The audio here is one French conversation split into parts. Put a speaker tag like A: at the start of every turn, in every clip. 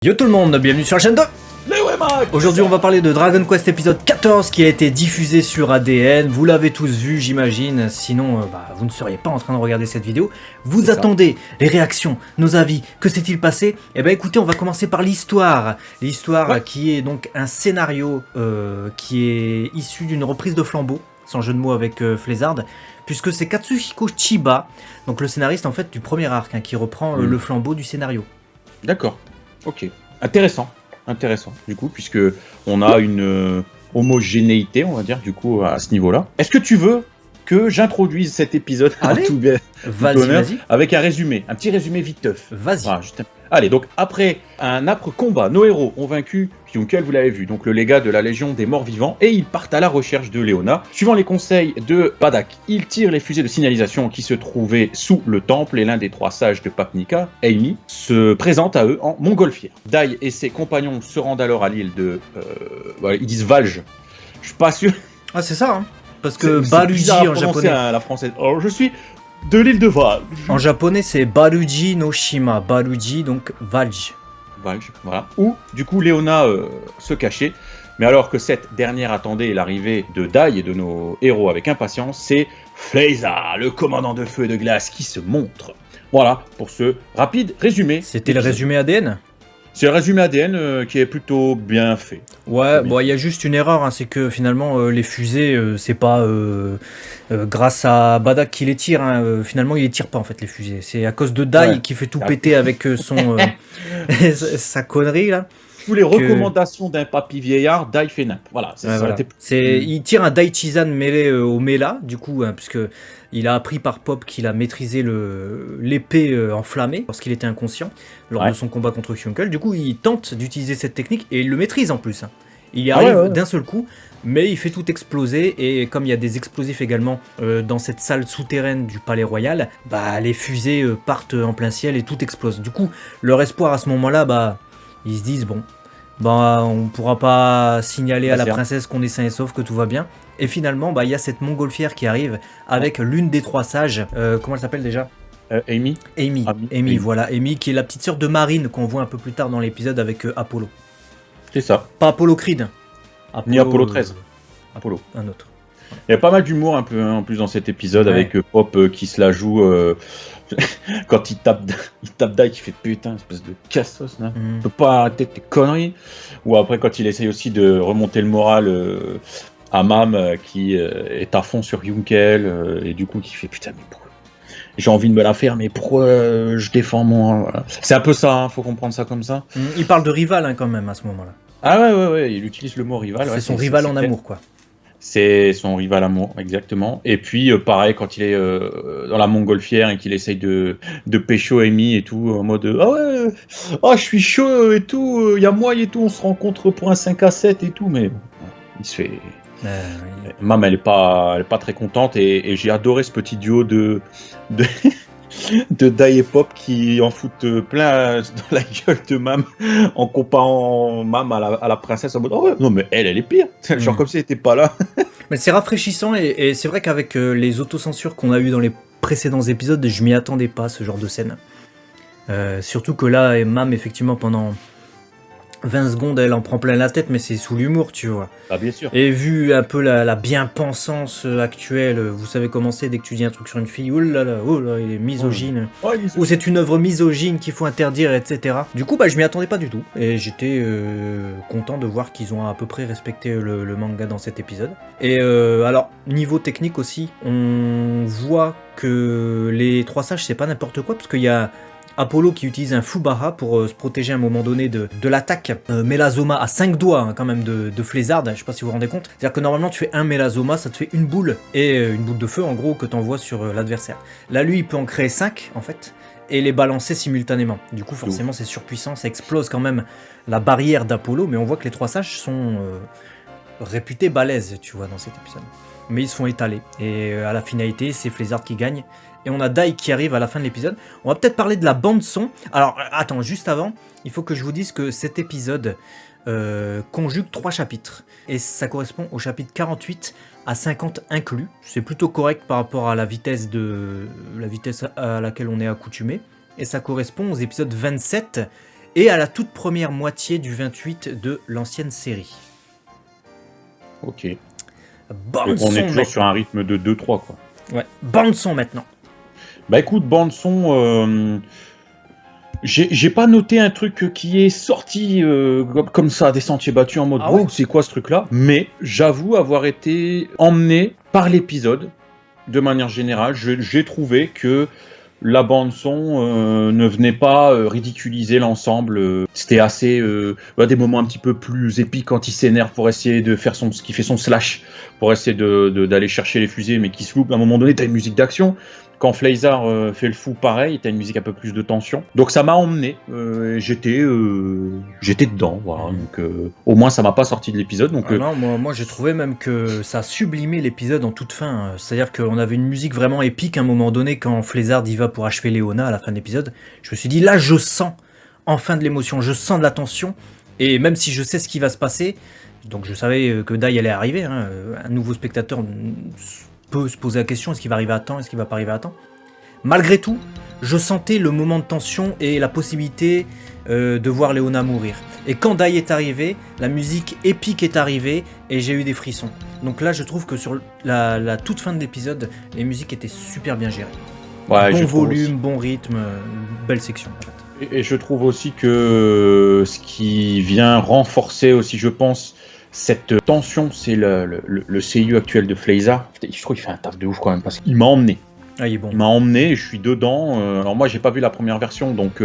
A: Yo tout le monde, bienvenue sur la chaîne de Aujourd'hui on va parler de Dragon Quest épisode 14 qui a été diffusé sur ADN. Vous l'avez tous vu j'imagine, sinon vous ne seriez pas en train de regarder cette vidéo. Vous attendez les réactions, nos avis, que s'est-il passé? Eh ben écoutez, on va commencer par l'histoire. L'histoire qui est donc un scénario qui est issu d'une reprise de Flambeau, sans jeu de mots avec Flézard, puisque c'est Katsuhiko Chiba, donc le scénariste en fait du premier arc, qui reprend le flambeau du scénario.
B: D'accord, ok. Intéressant, du coup, puisque on a une homogénéité, on va dire, du coup, à ce niveau-là. Est-ce que tu veux que j'introduise cet épisode
A: vas-y.
B: Avec un résumé, un petit résumé viteuf.
A: Vas-y.
B: Voilà, allez, donc après un âpre combat, nos héros ont vaincu Hyunkel, vous l'avez vu, donc le légat de la Légion des Morts Vivants, et ils partent à la recherche de Léona. Suivant les conseils de Badak, ils tirent les fusées de signalisation qui se trouvaient sous le temple, et l'un des trois sages de Papnika, Amy, se présente à eux en montgolfière. Dai et ses compagnons se rendent alors à l'île de... ils disent Valj. Je suis pas sûr...
A: Ah c'est ça, parce que Baruji en japonais...
B: la française. Alors je suis de l'île de Valj.
A: En japonais c'est Baruji no Shima, Baruji donc Valj.
B: Voilà, où du coup Léona se cachait, mais alors que cette dernière attendait l'arrivée de Dai et de nos héros avec impatience, c'est Flézard, le commandant de feu et de glace, qui se montre. Voilà, pour ce rapide résumé.
A: C'était le résumé ADN ?
B: C'est le résumé ADN qui est plutôt bien fait.
A: Ouais, bon, il y a juste une erreur, c'est que finalement les fusées, c'est pas grâce à Badak qui les tire, finalement il les tire pas en fait les fusées. C'est à cause de Dai qui fait tout péter avec son sa connerie là.
B: Tous les recommandations d'un papy vieillard, Dai fait nimp. Voilà.
A: Il tire un Daichizan mêlé au Mela, du coup, puisque il a appris par Pop qu'il a maîtrisé l'épée enflammée lorsqu'il était inconscient lors de son combat contre Hyunkel. Du coup, il tente d'utiliser cette technique et il le maîtrise en plus. Il y arrive d'un seul coup, mais il fait tout exploser. Et comme il y a des explosifs également dans cette salle souterraine du Palais Royal, les fusées partent en plein ciel et tout explose. Du coup, leur espoir à ce moment-là, ils se disent bon, on pourra pas signaler à la princesse qu'on est sain et sauf, que tout va bien. Et finalement, il y a cette montgolfière qui arrive avec l'une des trois sages. Comment elle s'appelle déjà ?
B: Amy.
A: Amy, voilà. Amy qui est la petite sœur de Marine qu'on voit un peu plus tard dans l'épisode avec Apollo.
B: C'est ça.
A: Pas Apollo Creed.
B: Ni Apollo 13. Apollo.
A: Un autre.
B: Il y a pas mal d'humour un peu en plus dans cet épisode avec Pop qui se la joue quand il tape Dai qui fait putain espèce de cassos là. Tu peux pas arrêter tes conneries. Ou après quand il essaye aussi de remonter le moral à Mam qui est à fond sur Hyunkel et du coup qui fait putain mais pourquoi j'ai envie de me la faire mais pourquoi je défends mon... Voilà. C'est un peu ça, faut comprendre ça comme ça.
A: Il parle de rival quand même à ce moment là.
B: Ah ouais, il utilise le mot rival.
A: C'est son rival en amour quoi.
B: C'est son rival amour, exactement. Et puis, pareil, quand il est dans la montgolfière et qu'il essaye de pécho Amy et tout, en mode je suis chaud et tout, il y a moi et tout, on se rencontre pour un 5 à 7 et tout, mais bon, il se fait... Mam, elle est pas très contente et j'ai adoré ce petit duo de Dai et Pop qui en foutent plein dans la gueule de Mam en comparant Mam à la princesse en mode non mais elle est pire, genre comme si elle était pas là.
A: Mais c'est rafraîchissant et c'est vrai qu'avec les autocensures qu'on a eu dans les précédents épisodes, je m'y attendais pas ce genre de scène. Surtout que là, Mam effectivement pendant 20 secondes elle en prend plein la tête, mais c'est sous l'humour, tu vois.
B: Ah bien sûr.
A: Et vu un peu la bien-pensance actuelle, vous savez comment c'est dès que tu dis un truc sur une fille, oh là, il est misogyne, ou c'est une œuvre misogyne qu'il faut interdire, etc. Du coup, je m'y attendais pas du tout, et j'étais content de voir qu'ils ont à peu près respecté le manga dans cet épisode. Et alors, niveau technique aussi, on voit que les trois sages, c'est pas n'importe quoi, parce qu'il y a Apollo qui utilise un Fubaha pour se protéger à un moment donné de l'attaque Mélazoma à 5 doigts quand même de Flézard, je sais pas si vous vous rendez compte. C'est-à-dire que normalement tu fais un Mélazoma, ça te fait une boule, et une boule de feu en gros que tu envoies sur l'adversaire. Là lui il peut en créer 5 en fait, et les balancer simultanément. Du coup forcément c'est surpuissant, ça explose quand même la barrière d'Apollo, mais on voit que les trois sages sont réputés balèzes, tu vois, dans cet épisode. Mais ils se font étaler, et à la finalité c'est Flézard qui gagne. Et on a Dai qui arrive à la fin de l'épisode. On va peut-être parler de la bande-son. Alors, attends, juste avant, il faut que je vous dise que cet épisode conjugue 3 chapitres. Et ça correspond au chapitre 48 à 50 inclus. C'est plutôt correct par rapport à la vitesse à laquelle on est accoutumé. Et ça correspond aux épisodes 27 et à la toute première moitié du 28 de l'ancienne série.
B: Ok.
A: Bande
B: on
A: son
B: est toujours sur un rythme de 2-3 quoi.
A: Ouais, bande son maintenant.
B: Bah écoute, bande son, j'ai pas noté un truc qui est sorti comme ça des sentiers battus en mode wow, c'est quoi ce truc-là, mais j'avoue avoir été emmené par l'épisode de manière générale. J'ai trouvé que la bande son ne venait pas ridiculiser l'ensemble. C'était assez des moments un petit peu plus épiques quand il s'énerve pour essayer de faire ce qui fait son slash, pour essayer d'aller chercher les fusées, mais qui se loupe. À un moment donné, t'as une musique d'action. Quand Flézard fait le fou, pareil, t'as une musique un peu plus de tension. Donc ça m'a emmené. J'étais dedans, voilà. Donc au moins ça m'a pas sorti de l'épisode. Donc
A: non, moi j'ai trouvé même que ça sublimait l'épisode en toute fin. C'est-à-dire qu'on avait une musique vraiment épique à un moment donné quand Flézard y va pour achever Léona à la fin de l'épisode. Je me suis dit là, je sens enfin de l'émotion, je sens de la tension. Et même si je sais ce qui va se passer, donc je savais que Dai allait arriver. Un nouveau spectateur peut se poser la question, est-ce qu'il va arriver à temps, est-ce qu'il va pas arriver à temps. Malgré tout, je sentais le moment de tension et la possibilité de voir Léona mourir. Et quand Dai est arrivé, la musique épique est arrivée et j'ai eu des frissons. Donc là, je trouve que sur la toute fin de l'épisode, les musiques étaient super bien gérées.
B: Ouais,
A: bon volume, bon rythme, belle section en fait.
B: Et je trouve aussi que ce qui vient renforcer aussi, je pense, cette tension, c'est le CU actuel de Flézard. Je trouve qu'il fait un taf de ouf quand même, parce qu'il m'a emmené.
A: Ah, il est bon.
B: Il m'a emmené, je suis dedans. Alors moi, j'ai pas vu la première version, donc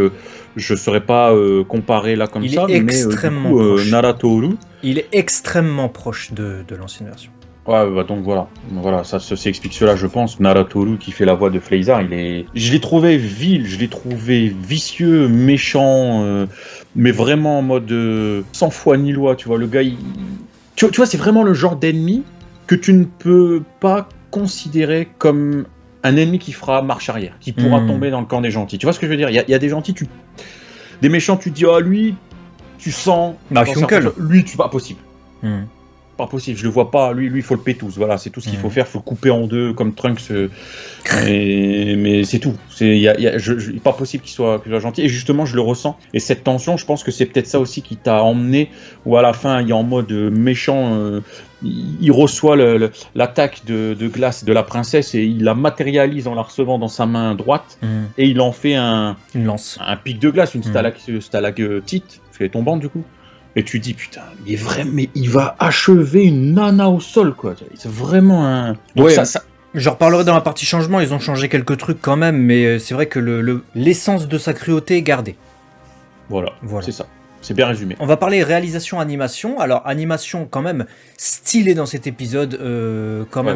B: je saurais pas comparer là comme ça.
A: Il est extrêmement proche.
B: Naratoru.
A: Il est extrêmement proche de l'ancienne version.
B: Ouais, bah donc voilà, ça explique cela, je pense. Naratoru qui fait la voix de Flézard, je l'ai trouvé vil, je l'ai trouvé vicieux, méchant, mais vraiment en mode sans foi ni loi, tu vois. Le gars, tu vois, c'est vraiment le genre d'ennemi que tu ne peux pas considérer comme un ennemi qui fera marche arrière, qui pourra tomber dans le camp des gentils. Tu vois ce que je veux dire ? Il y a des gentils, des méchants, tu te dis, lui, tu sens... Lui, tu pas possible. Pas possible, je le vois pas, lui il faut le pétous, voilà, c'est tout ce qu'il faut faire, faut le couper en deux comme Trunks, mais c'est tout, pas possible qu'il soit gentil, et justement je le ressens, et cette tension, je pense que c'est peut-être ça aussi qui t'a emmené, où à la fin il est en mode méchant, il reçoit l'attaque de glace de la princesse, et il la matérialise en la recevant dans sa main droite, et il en fait une lance, un pic de glace, une stalactite, elle est tombante du coup. Et tu dis, putain, il est vrai, mais il va achever une nana au sol, quoi. C'est vraiment un...
A: Donc ouais, je reparlerai dans la partie changement, ils ont changé quelques trucs quand même, mais c'est vrai que l'essence de sa cruauté est gardée.
B: Voilà. C'est ça. C'est bien résumé.
A: On va parler réalisation-animation. Alors, animation quand même stylée dans cet épisode.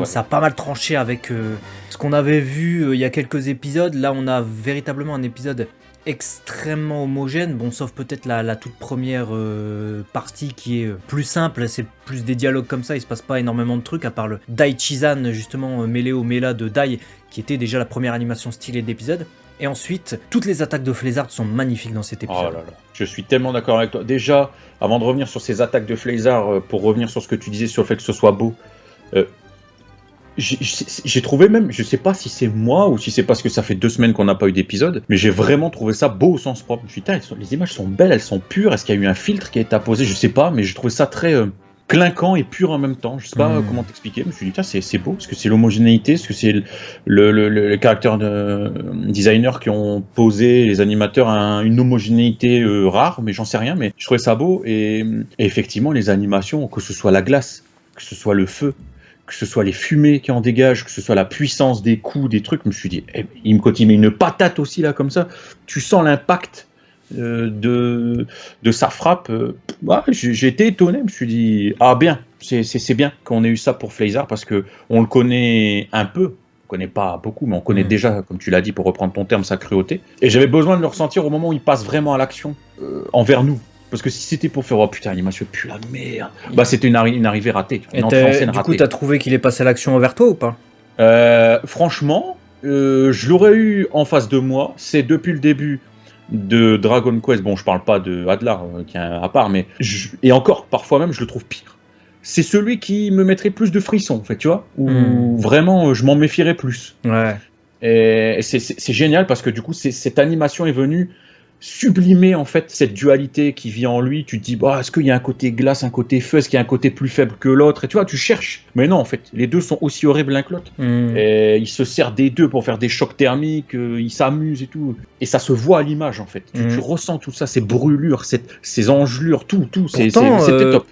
A: Ça a pas mal tranché avec ce qu'on avait vu il y a quelques épisodes. Là, on a véritablement un épisode extrêmement homogène, bon sauf peut-être la toute première partie qui est plus simple, c'est plus des dialogues comme ça, il se passe pas énormément de trucs à part le Dai-Chizan justement mêlé au Mela de Dai qui était déjà la première animation stylée de l'épisode. Et ensuite, toutes les attaques de Flézard sont magnifiques dans cet épisode.
B: Oh là là, je suis tellement d'accord avec toi. Déjà, avant de revenir sur ces attaques de Flézard, pour revenir sur ce que tu disais sur le fait que ce soit beau, j'ai trouvé même, je sais pas si c'est moi ou si c'est parce que ça fait 2 semaines qu'on n'a pas eu d'épisode, mais j'ai vraiment trouvé ça beau au sens propre. Je me suis dit, les images sont belles, elles sont pures, est-ce qu'il y a eu un filtre qui a été apposé ? Je sais pas, mais j'ai trouvé ça très clinquant et pur en même temps. Je sais pas comment t'expliquer, mais je me suis dit, c'est beau, est-ce que c'est l'homogénéité, est-ce que c'est le caractère de designers qui ont posé les animateurs à une homogénéité rare, mais j'en sais rien, mais je trouvais ça beau, et effectivement, les animations, que ce soit la glace, que ce soit le feu, que ce soit les fumées qui en dégagent, que ce soit la puissance des coups, des trucs, je me suis dit, quand il met une patate aussi là comme ça, tu sens l'impact de sa frappe. J'ai été étonné, je me suis dit, ah bien, c'est bien qu'on ait eu ça pour Flézard, parce que on le connaît un peu, on connaît pas beaucoup, mais on connaît déjà, comme tu l'as dit, pour reprendre ton terme, sa cruauté, et j'avais besoin de le ressentir au moment où il passe vraiment à l'action envers nous. Parce que si c'était pour faire, oh putain, l'animation pue la merde, bah c'était une arrivée ratée. Une entrée en scène ratée.
A: Du coup, t'as trouvé qu'il est passé à l'action envers toi ou pas ?
B: Franchement, je l'aurais eu en face de moi. C'est depuis le début de Dragon Quest. Bon, je parle pas de Adlar, qui est à part, mais. Et encore, parfois même, je le trouve pire. C'est celui qui me mettrait plus de frissons, en fait, tu vois, où vraiment, je m'en méfierais plus.
A: Ouais.
B: Et c'est génial parce que du coup, cette animation est venue sublimer en fait cette dualité qui vit en lui. Tu te dis, est-ce qu'il y a un côté glace, un côté feu, est-ce qu'il y a un côté plus faible que l'autre, et tu vois, tu cherches. Mais non, en fait, les deux sont aussi horribles l'un que l'autre. Et il se sert des deux pour faire des chocs thermiques, il s'amuse et tout. Et ça se voit à l'image en fait. Tu ressens tout ça, ces brûlures, ces engelures, tout. C'était top.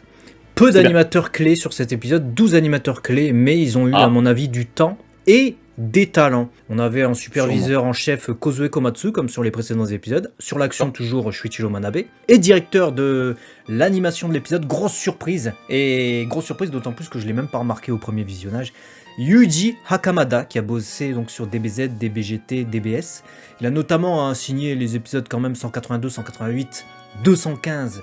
A: Peu d'animateurs clés sur cet épisode, 12 animateurs clés, mais ils ont eu, à mon avis, du temps et des talents. On avait un superviseur en chef, Kozue Komatsu, comme sur les précédents épisodes. Sur l'action, toujours Shuichiro Manabe. Et directeur de l'animation de l'épisode, grosse surprise. Et grosse surprise, d'autant plus que je ne l'ai même pas remarqué au premier visionnage. Yuji Hakamada, qui a bossé donc sur DBZ, DBGT, DBS. Il a notamment signé les épisodes quand même 182, 188, 215,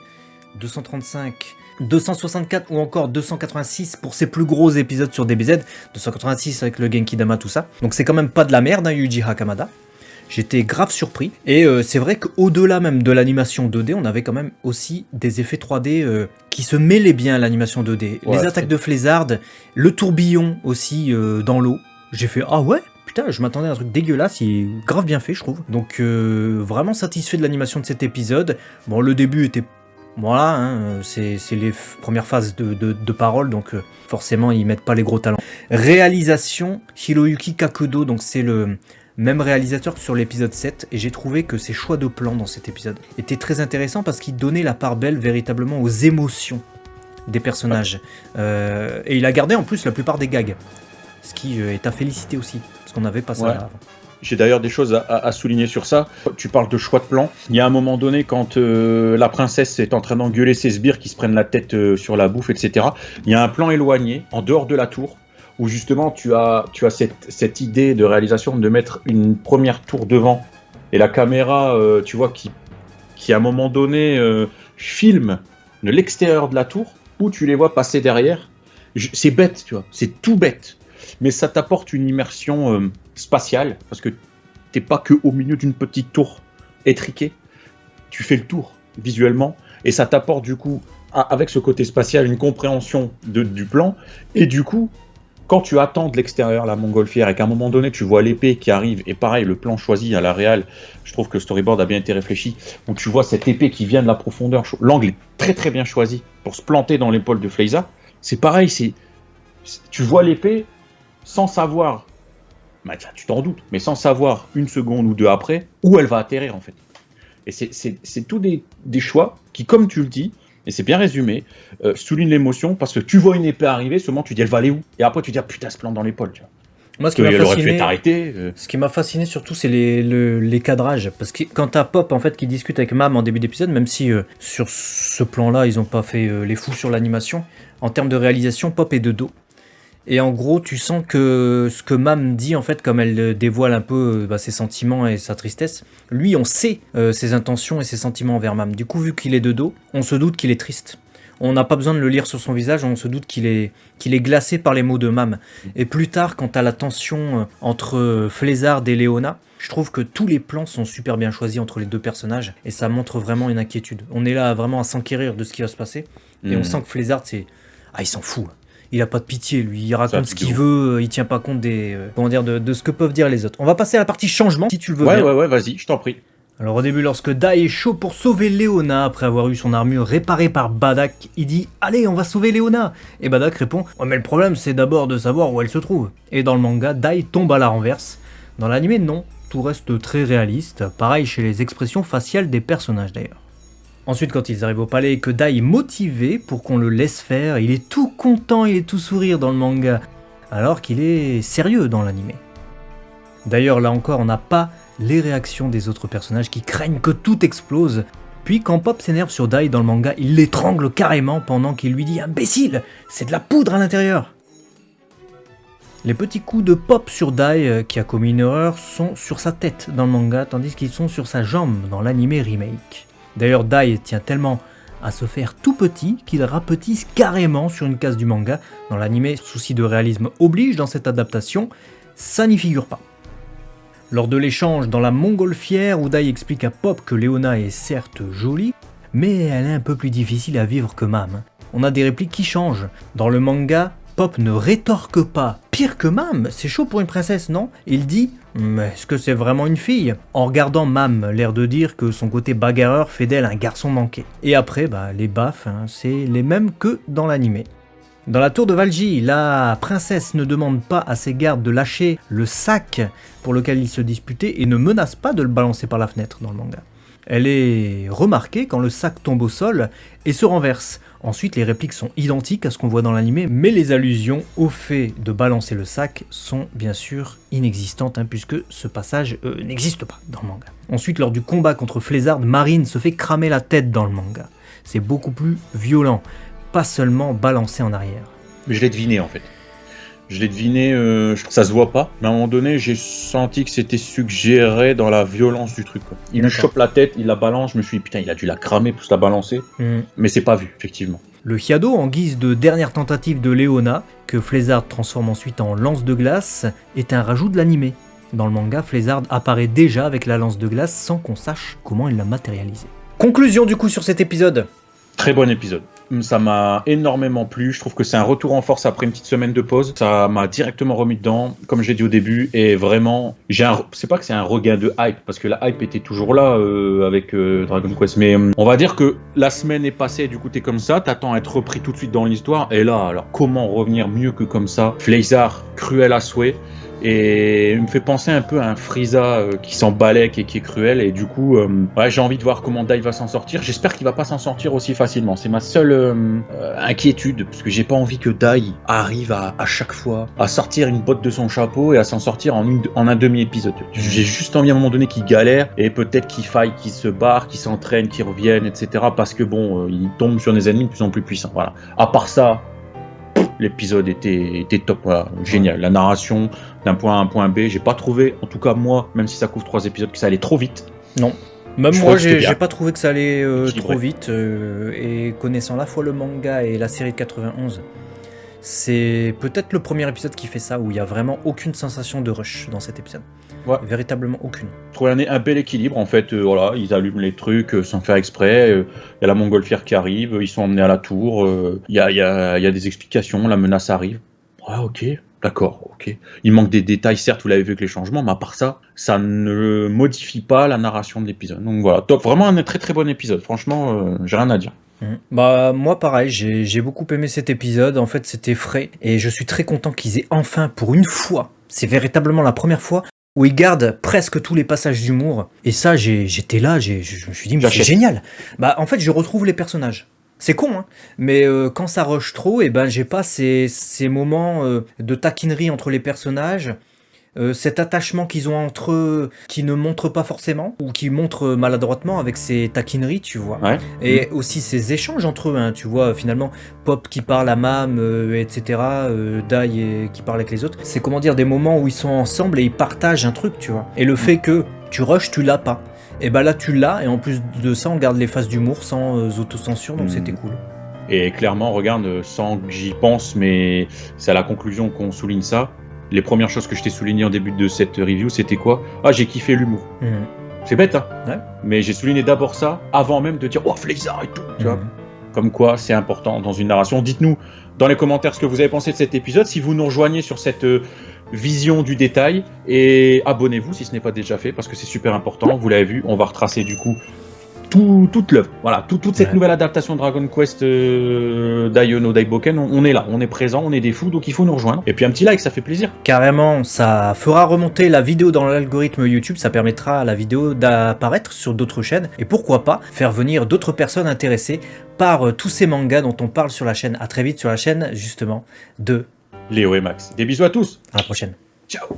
A: 235... 264 ou encore 286 pour ses plus gros épisodes sur DBZ, 286 avec le Genki Dama, tout ça. Donc c'est quand même pas de la merde, Yuji Hakamada. J'étais grave surpris. Et c'est vrai qu'au-delà même de l'animation 2D, on avait quand même aussi des effets 3D qui se mêlaient bien à l'animation 2D. Les attaques de Flézard, le tourbillon aussi dans l'eau. J'ai fait, ah ouais, putain, je m'attendais à un truc dégueulasse, il est grave bien fait, je trouve. Donc vraiment satisfait de l'animation de cet épisode. Bon, le début était... Voilà, c'est les premières phases de parole, donc forcément ils mettent pas les gros talents. Réalisation, Hiroyuki Kakudo, donc c'est le même réalisateur que sur l'épisode 7, et j'ai trouvé que ses choix de plans dans cet épisode étaient très intéressants parce qu'il donnait la part belle véritablement aux émotions des personnages. Et il a gardé en plus la plupart des gags, ce qui est à féliciter aussi, parce qu'on n'avait pas ça là avant.
B: J'ai d'ailleurs des choses à souligner sur ça. Tu parles de choix de plan. Il y a un moment donné, quand la princesse est en train d'engueuler ses sbires qui se prennent la tête sur la bouffe, etc. Il y a un plan éloigné, en dehors de la tour, où justement tu as cette idée de réalisation de mettre une première tour devant. Et la caméra, tu vois, qui à un moment donné filme de l'extérieur de la tour, où tu les vois passer derrière. C'est bête, tu vois. C'est tout bête. Mais ça t'apporte une immersion spatiale, parce que t'es pas que au milieu d'une petite tour étriquée, tu fais le tour visuellement, et ça t'apporte du coup, avec ce côté spatial, une compréhension du plan, et du coup, quand tu attends de l'extérieur la montgolfière, et qu'à un moment donné tu vois l'épée qui arrive, et pareil, le plan choisi à la réal, je trouve que le storyboard a bien été réfléchi, où tu vois cette épée qui vient de la profondeur, l'angle est très très bien choisi, pour se planter dans l'épaule de Fleiza, c'est pareil, tu vois l'épée, sans savoir, tu t'en doutes, mais sans savoir une seconde ou deux après, où elle va atterrir en fait. Et c'est tout des choix qui, comme tu le dis, et c'est bien résumé, soulignent l'émotion, parce que tu vois une épée arriver, seulement tu dis elle va aller où ? Et après tu dis putain, elle se plante dans l'épaule, tu vois.
A: Moi, ce qui m'a fasciné surtout, c'est les cadrages. Parce que quand t'as Pop en fait qui discute avec Mam en début d'épisode, même si sur ce plan-là, ils ont pas fait les fous sur l'animation, en termes de réalisation, Pop est de dos. Et en gros, tu sens que ce que Mam dit, en fait, comme elle dévoile un peu ses sentiments et sa tristesse, lui, on sait ses intentions et ses sentiments envers Mam. Du coup, vu qu'il est de dos, on se doute qu'il est triste. On n'a pas besoin de le lire sur son visage, on se doute qu'il est glacé par les mots de Mam. Et plus tard, quand t'as la tension entre Flézard et Léona, je trouve que tous les plans sont super bien choisis entre les deux personnages, et ça montre vraiment une inquiétude. On est là vraiment à s'enquérir de ce qui va se passer, et on sent que Flézard, il s'en fout. Il a pas de pitié, lui, il raconte ce qu'il veut, il tient pas compte de ce que peuvent dire les autres. On va passer à la partie changement, si tu le veux bien.
B: Ouais, vas-y, je t'en prie.
A: Alors au début, lorsque Dai est chaud pour sauver Léona, après avoir eu son armure réparée par Badak, il dit « Allez, on va sauver Léona !» Et Badak répond « Oh, mais le problème, c'est d'abord de savoir où elle se trouve. » Et dans le manga, Dai tombe à la renverse. Dans l'anime, non, tout reste très réaliste, pareil chez les expressions faciales des personnages d'ailleurs. Ensuite, quand ils arrivent au palais et que Dai est motivé pour qu'on le laisse faire, il est tout content, il est tout sourire dans le manga, alors qu'il est sérieux dans l'anime. D'ailleurs, là encore, on n'a pas les réactions des autres personnages qui craignent que tout explose. Puis quand Pop s'énerve sur Dai dans le manga, il l'étrangle carrément pendant qu'il lui dit « Imbécile, c'est de la poudre à l'intérieur !» Les petits coups de Pop sur Dai qui a commis une erreur sont sur sa tête dans le manga, tandis qu'ils sont sur sa jambe dans l'anime remake. D'ailleurs, Dai tient tellement à se faire tout petit qu'il rapetisse carrément sur une case du manga. Dans l'anime, souci de réalisme oblige dans cette adaptation, ça n'y figure pas. Lors de l'échange dans la montgolfière où Dai explique à Pop que Léona est certes jolie, mais elle est un peu plus difficile à vivre que Mam. On a des répliques qui changent. Dans le manga, Pop ne rétorque pas. Pire que Mam, c'est chaud pour une princesse, non? Il dit « Mais est-ce que c'est vraiment une fille ?» en regardant Mam, l'air de dire que son côté bagarreur fait d'elle un garçon manqué. Et après, les baffes, c'est les mêmes que dans l'animé. Dans la tour de Valji, la princesse ne demande pas à ses gardes de lâcher le sac pour lequel ils se disputaient et ne menace pas de le balancer par la fenêtre dans le manga. Elle est remarquée quand le sac tombe au sol et se renverse. Ensuite, les répliques sont identiques à ce qu'on voit dans l'animé, mais les allusions au fait de balancer le sac sont bien sûr inexistantes, puisque ce passage n'existe pas dans le manga. Ensuite, lors du combat contre Flézard, Marine se fait cramer la tête dans le manga. C'est beaucoup plus violent, pas seulement balancé en arrière.
B: Mais je l'ai deviné en fait. Je l'ai deviné, ça se voit pas, mais à un moment donné, j'ai senti que c'était suggéré dans la violence du truc. Quoi. Il lui chope la tête, il la balance, je me suis dit putain, il a dû la cramer pour se la balancer, mais c'est pas vu, effectivement.
A: Le Hyado, en guise de dernière tentative de Léona, que Flézard transforme ensuite en lance de glace, est un rajout de l'animé. Dans le manga, Flézard apparaît déjà avec la lance de glace sans qu'on sache comment il l'a matérialisée. Conclusion du coup sur cet épisode.
B: Très bon épisode. Ça m'a énormément plu. Je trouve que c'est un retour en force après une petite semaine de pause. Ça m'a directement remis dedans, comme j'ai dit au début. Et vraiment, c'est pas que c'est un regain de hype, parce que la hype était toujours là avec Dragon Quest. Mais on va dire que la semaine est passée, du coup t'es comme ça, t'attends à être repris tout de suite dans l'histoire. Et là, alors comment revenir mieux que comme ça? Flézard, cruel à souhait. Et il me fait penser un peu à un Frieza qui s'en balèque et qui est cruel. Et du coup, j'ai envie de voir comment Dai va s'en sortir. J'espère qu'il va pas s'en sortir aussi facilement. C'est ma seule inquiétude, parce que j'ai pas envie que Dai arrive à chaque fois à sortir une botte de son chapeau et à s'en sortir en un demi-épisode. J'ai juste envie à un moment donné qu'il galère et peut-être qu'il faille, qu'il se barre, qu'il s'entraîne, qu'il revienne, etc. Parce que il tombe sur des ennemis de plus en plus puissants. Voilà. À part ça, l'épisode était top, voilà, génial. La narration d'un point A à un point B, j'ai pas trouvé, en tout cas moi, même si ça couvre 3 épisodes, que ça allait trop vite.
A: Non. Même moi, j'ai pas trouvé que ça allait trop vite. Et connaissant à la fois le manga et la série de 91, c'est peut-être le premier épisode qui fait ça, où il y a vraiment aucune sensation de rush dans cet épisode. Ouais. Véritablement aucune.
B: Je trouve un bel équilibre en fait. Voilà, ils allument les trucs sans faire exprès. Il y a la montgolfière qui arrive, ils sont emmenés à la tour. Il y a des explications, la menace arrive. Ouais, ok, d'accord, ok. Il manque des détails, certes, vous l'avez vu avec les changements, mais à part ça, ça ne modifie pas la narration de l'épisode. Donc voilà, top, vraiment un très très bon épisode. Franchement, j'ai rien à dire.
A: Moi pareil, j'ai beaucoup aimé cet épisode. En fait, c'était frais et je suis très content qu'ils aient enfin, pour une fois, c'est véritablement la première fois où ils gardent presque tous les passages d'humour. Et ça, j'étais là, je me suis dit, mais c'est génial. En fait, je retrouve les personnages. C'est con, mais quand ça rush trop, j'ai pas ces moments de taquinerie entre les personnages, cet attachement qu'ils ont entre eux, qui ne montrent pas forcément, ou qui montrent maladroitement avec ces taquineries, tu vois. Ouais. Et aussi ces échanges entre eux, tu vois, finalement, Pop qui parle à Mam, etc., Dai qui parle avec les autres. C'est comment dire, des moments où ils sont ensemble et ils partagent un truc, tu vois. Et le fait que tu rushes, tu l'as pas. Et là tu l'as, et en plus de ça, on garde les phases d'humour sans autocensure, donc c'était cool.
B: Et clairement, regarde, sans que j'y pense, mais c'est à la conclusion qu'on souligne ça. Les premières choses que je t'ai soulignées en début de cette review, c'était quoi? Ah, j'ai kiffé l'humour. C'est bête, ouais. Mais j'ai souligné d'abord ça, avant même de dire « Oh, Flézard et tout !» tu vois. Comme quoi, c'est important dans une narration. Dites-nous dans les commentaires ce que vous avez pensé de cet épisode, si vous nous rejoignez sur cette vision du détail, et abonnez-vous si ce n'est pas déjà fait, parce que c'est super important. Vous l'avez vu, on va retracer du coup toute l'œuvre, voilà, toute cette nouvelle adaptation de Dragon Quest Dai no Daiboken, on est là, on est présent, on est des fous, donc il faut nous rejoindre. Et puis un petit like, ça fait plaisir.
A: Carrément, ça fera remonter la vidéo dans l'algorithme YouTube, ça permettra à la vidéo d'apparaître sur d'autres chaînes, et pourquoi pas faire venir d'autres personnes intéressées par tous ces mangas dont on parle sur la chaîne. À très vite sur la chaîne, justement, de
B: Léo et Max. Des bisous à tous.
A: À la prochaine.
B: Ciao.